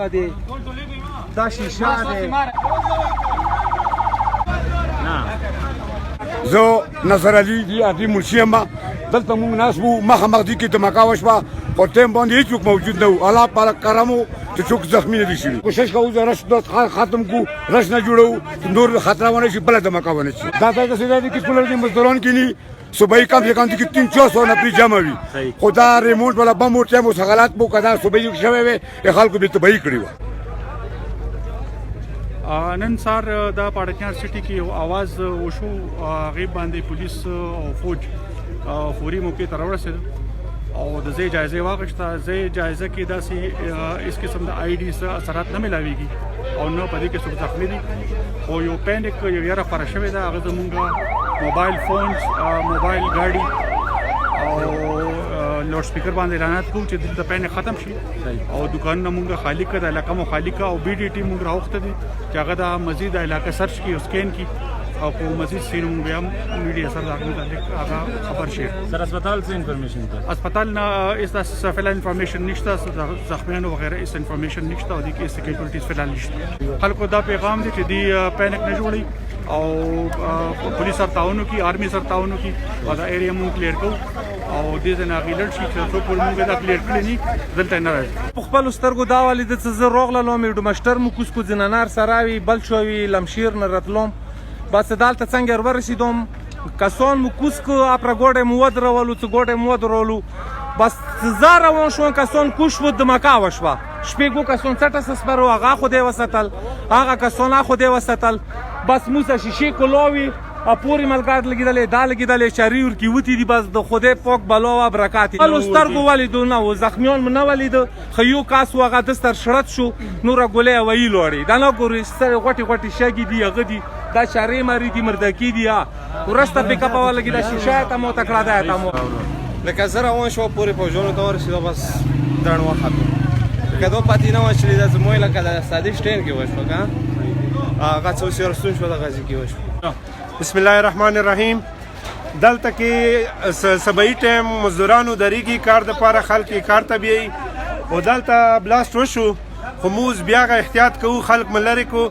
دغه دی دا شیشه دی. زه نصر علي دي ادي منشي یم دلته موږ ناست وو مخامخ دي کې دمکا وشوه په ټایم باندې هېڅوک موجود نه و. الله پاک کرم و چې څوک زخمي نه دي شوي. کوشش کوو چې رش ختم کړو رش نه جوړوو نور خطره ونه شي بله دمکا ونه شي. دا داسې دی چې کولر دي مزدوران کې ني صبحی کم سے کم دي کې 300 نفرې جمع وي خو دا ریمونټ والا بم و ټایم اوس حالات به که دا صبحی شوی وی خلکو بې تباهي کړې وه. نن سهار د پاړکیان سټي کې یو اواز وشو هغې باندې پولیس او فوج فوري موقع ته راورسېدل او د ځای جایزه یې واخیسته. ځای جایزه کې داسې هېڅ قسم د آی ډي اثرات نه میلاویږي او نه په دې کې څوک زخمي دي خو یو پینک یو یاره خپره شوې ده. هغه زمونږ موبایل فونز موبایل ګاډي او لوډ سپیکر باندې اعلانات کوو چې دلته پینک ختم شي او دکانونه مونږ خالي کړه. د علاقه مو خالي کړه او بي ډي ټیم مونږ راوخته دي چې هغه د مزید د علاقه سرچ کړي او سکین کړي او په مزید سین مونږ بیا میډیا سره د هغه متعلق هغه خبر شي. سر اسپتال څه انفارمیشن ته اسپتال نه اس فعلا انفارمیشن نشته زخمیانو وغیرہ اس انفارمیشن نشته او د کې سکیورټیز فعلا نشته. خلکو دا پیغام دی چې دی پینک نه جوړي او پولیس سره تعاون کوي آرمي سره تعاون کوي او دا ایریا مونږ کلیر کوو او دې ځای نه غیلر شي چې څوک مونږ دا کلیر کړی نه دلته نه راځي. په خپلو سترګو دا ولید چې زه روغللم ډومشټر مو کوس کو ځینانار سراوي بل شوي لمشیر نه راتلم بس دالته څنګه ورسېدم کسان مو کوس کو اپرا ګوډه مو ودرولو څه ګوډه مو ودرولو بس زه روان شوم کسان کوش و دمکا وشوه شپږو کسان څټه سپرو هغه خو دې وساتل هغه کسان خو دې وساتل بس موسه شیشه کولوي پوری ملګر لګیدلې دا لګیدلې شری ور کی وتی دي بس د خدای پاک بلا او برکات له سترګو ولیدو نه و زخمیان من ولید خو یو کاس وغه د ستر شړت شو نور ګولې وی لوري دا نه ګوري سره غټي غټي شګي دی هغه دی دا شری مری دی مردکی دی ورسته پک اپ ولا لګیدا شیشه ته مو تکړه ده ته مو لکه زه روان شو پوری په ژوند ته ورسېدو بس درن وخت کدو پاتې نه و چې د زموږ لکه د سادي شټین کې وشو کا هغه څو سرستون شو د غازی کې وشو. بسم الله الرحمن الرحیم. دلته کې سبعی ټایم مزدورانو دریږي کار د پاره خلک کار ته بیایي او دلته بلاست وشو خو موږ بیا احتیاط کوو خلک ملرې کو